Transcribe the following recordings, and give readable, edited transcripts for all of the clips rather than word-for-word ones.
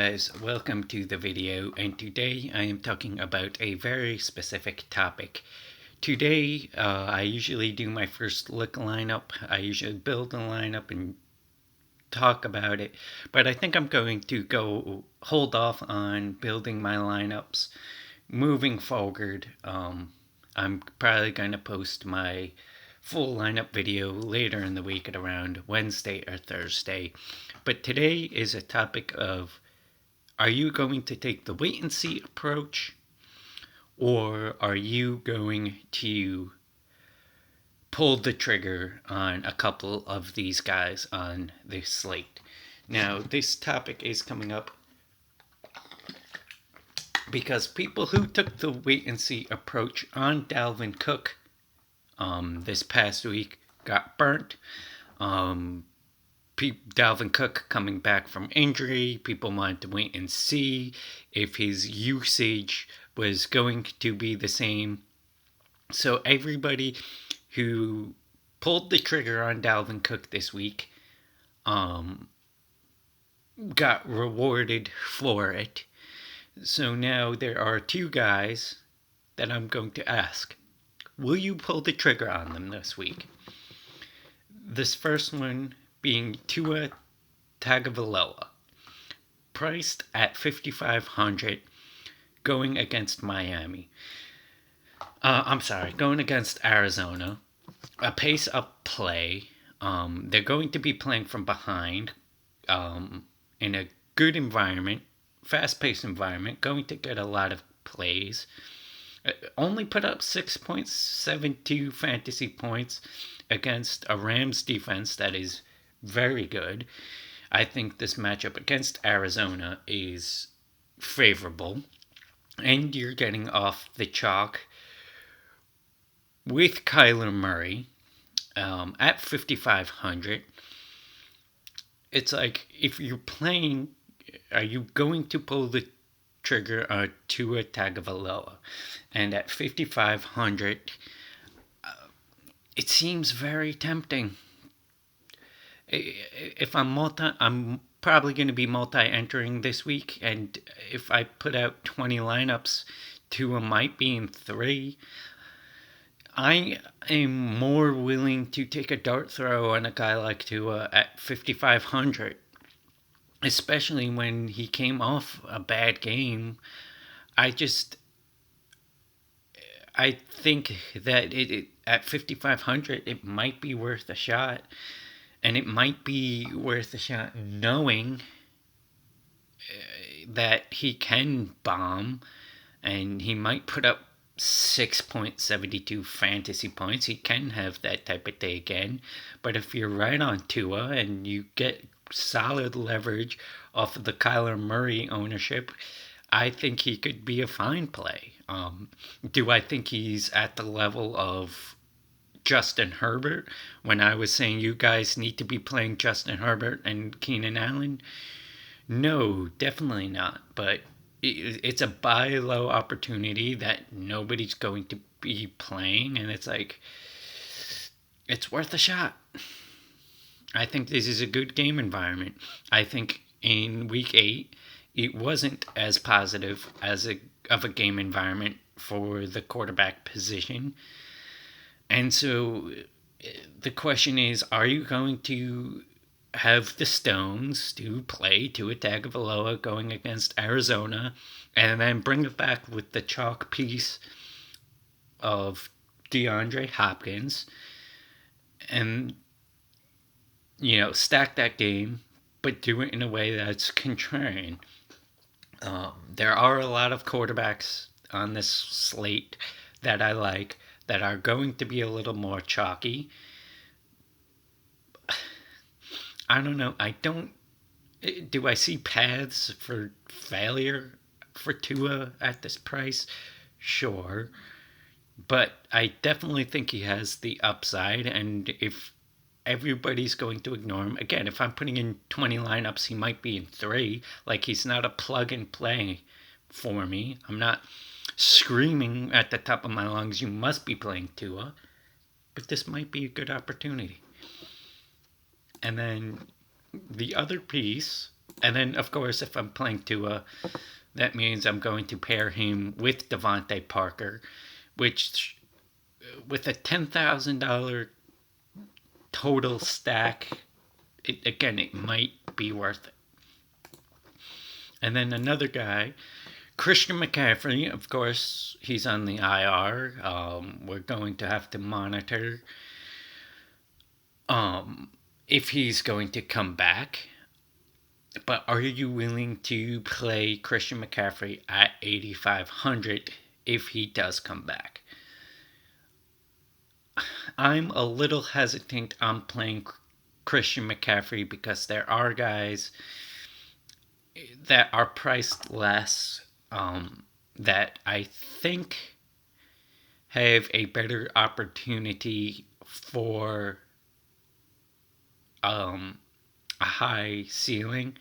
Guys, welcome to the video, and today I am talking about a very specific topic. Today, I usually do my first look lineup. I usually build a lineup and talk about it, but I think I'm going to go hold off on building my lineups moving forward. I'm probably going to post my full lineup video later in the week at around Wednesday or Thursday. But today is a topic of, are you going to take the wait and see approach, or are you going to pull the trigger on a couple of these guys on this slate? Now, this topic is coming up because people who took the wait and see approach on Dalvin Cook this past week got burnt. Dalvin Cook coming back from injury, people wanted to wait and see if his usage was going to be the same. So everybody who pulled the trigger on Dalvin Cook this week got rewarded for it. So now there are two guys that I'm going to ask, will you pull the trigger on them this week? This first one being Tua Tagovailoa, priced at $5,500, going against Miami. Going against Arizona. A pace-up play. They're going to be playing from behind in a good environment, fast-paced environment, going to get a lot of plays. Only put up 6.72 fantasy points against a Rams defense that is very good. I think this matchup against Arizona is favorable. And you're getting off the chalk with Kyler Murray at 5,500. It's like, if you're playing, are you going to pull the trigger on Tua Tagovailoa? And at 5,500, it seems very tempting. If I'm probably going to be multi-entering this week, and if I put out 20 lineups, Tua might be in 3. I am more willing to take a dart throw on a guy like Tua at 5,500, especially when he came off a bad game. I think that at 5,500, it might be worth a shot. And it might be worth a shot knowing that he can bomb, and he might put up 6.72 fantasy points. He can have that type of day again. But if you're right on Tua and you get solid leverage off of the Kyler Murray ownership, I think he could be a fine play. Do I think he's at the level of Justin Herbert when I was saying you guys need to be playing Justin Herbert and Keenan Allen? No, definitely not. But it's a buy low opportunity that nobody's going to be playing, and it's like, it's worth a shot. I think this is a good game environment. I think in week 8, it wasn't as positive of a game environment for the quarterback position. And so the question is, are you going to have the stones to play Tua Tagovailoa going against Arizona, and then bring it back with the chalk piece of DeAndre Hopkins, and, stack that game, but do it in a way that's contrarian? There are a lot of quarterbacks on this slate that I like that are going to be a little more chalky. I don't know. Do I see paths for failure for Tua at this price? Sure. But I definitely think he has the upside, and if everybody's going to ignore him, again, if I'm putting in 20 lineups, he might be in 3. Like, he's not a plug and play for me. I'm not screaming at the top of my lungs, you must be playing Tua. But this might be a good opportunity. And then the other piece And then, of course, if I'm playing Tua, that means I'm going to pair him with Devontae Parker, which, with a $10,000 total stack, it might be worth it. And then another guy, Christian McCaffrey, of course, he's on the IR. We're going to have to monitor if he's going to come back. But are you willing to play Christian McCaffrey at 8,500 if he does come back? I'm a little hesitant on playing Christian McCaffrey because there are guys that are priced less that I think have a better opportunity for a high ceiling.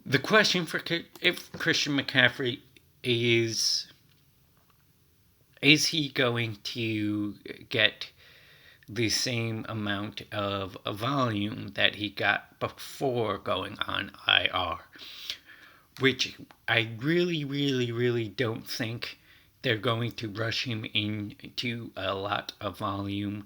The question for if Christian McCaffrey is he going to get the same amount of volume that he got before going on IR? Which I really, really, really don't think they're going to rush him into a lot of volume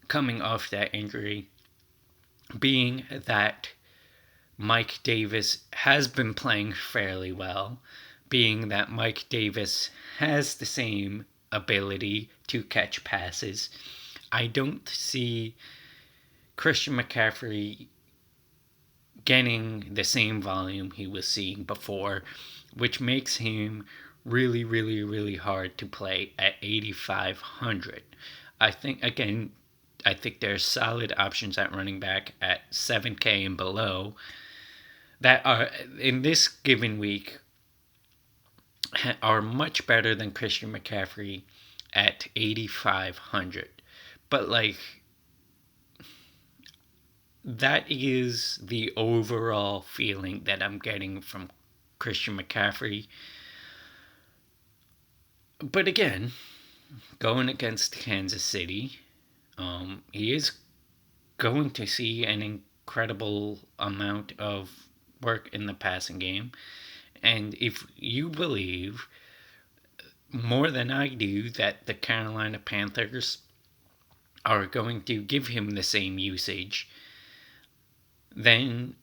coming off that injury, being that Mike Davis has been playing fairly well, being that Mike Davis has the same ability to catch passes. I don't see Christian McCaffrey getting the same volume he was seeing before, which makes him really, really, really hard to play at 8,500. I think there's solid options at running back at 7K and below that are, in this given week, are much better than Christian McCaffrey at 8,500. But that is the overall feeling that I'm getting from Christian McCaffrey. But again, going against Kansas City, he is going to see an incredible amount of work in the passing game. And if you believe more than I do that the Carolina Panthers are going to give him the same usage, then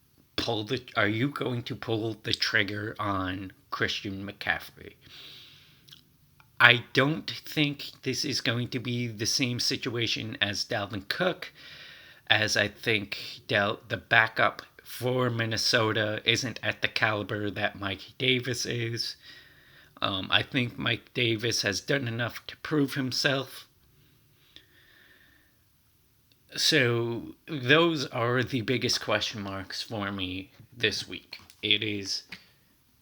are you going to pull the trigger on Christian McCaffrey? I don't think this is going to be the same situation as Dalvin Cook, as I think the backup for Minnesota isn't at the caliber that Mike Davis is. I think Mike Davis has done enough to prove himself. So those are the biggest question marks for me this week. It is,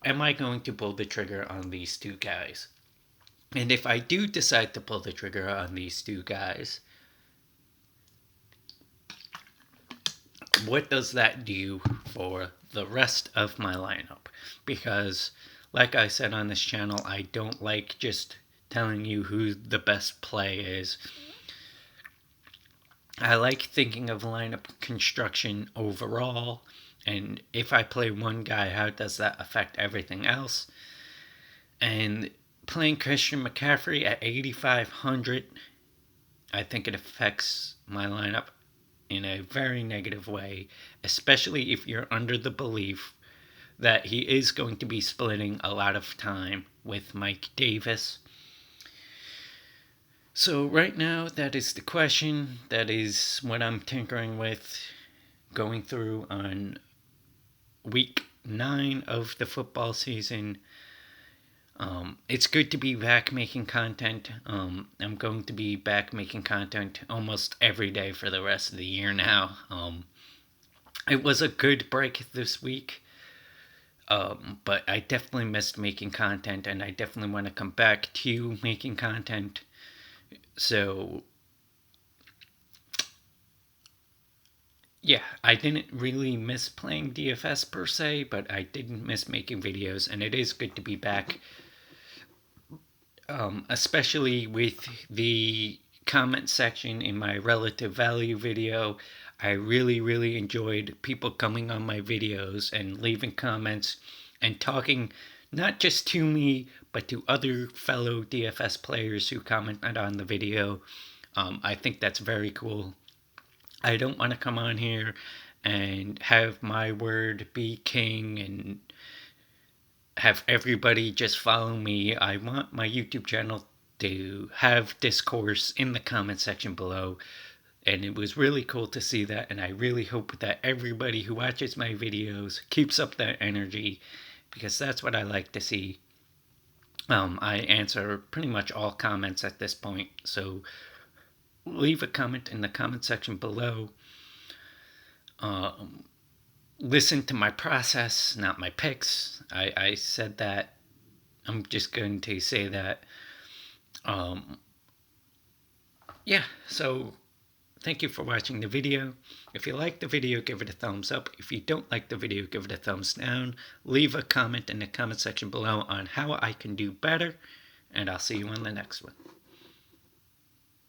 am I going to pull the trigger on these two guys? And if I do decide to pull the trigger on these two guys, what does that do for the rest of my lineup? Because, like I said on this channel, I don't like just telling you who the best play is. I like thinking of lineup construction overall, and if I play one guy, how does that affect everything else? And playing Christian McCaffrey at 8,500, I think it affects my lineup in a very negative way, especially if you're under the belief that he is going to be splitting a lot of time with Mike Davis. So right now, that is the question. That is what I'm tinkering with, going through on week 9 of the football season. It's good to be back making content. I'm going to be back making content almost every day for the rest of the year now. It was a good break this week, but I definitely missed making content, and I definitely want to come back to making content. So, yeah, I didn't really miss playing DFS per se, but I didn't miss making videos, and it is good to be back. Especially with the comment section in my relative value video. I really, really enjoyed people coming on my videos and leaving comments and talking not just to me, but to other fellow DFS players who commented on the video. I think that's very cool. I don't want to come on here and have my word be king and have everybody just follow me. I want my YouTube channel to have discourse in the comment section below. And it was really cool to see that. And I really hope that everybody who watches my videos keeps up that energy, because that's what I like to see. I answer pretty much all comments at this point. So leave a comment in the comment section below. Listen to my process, not my picks. I said that. I'm just going to say that. Yeah, so thank you for watching the video. If you like the video, give it a thumbs up. If you don't like the video, give it a thumbs down. Leave a comment in the comment section below on how I can do better, and I'll see you on the next one.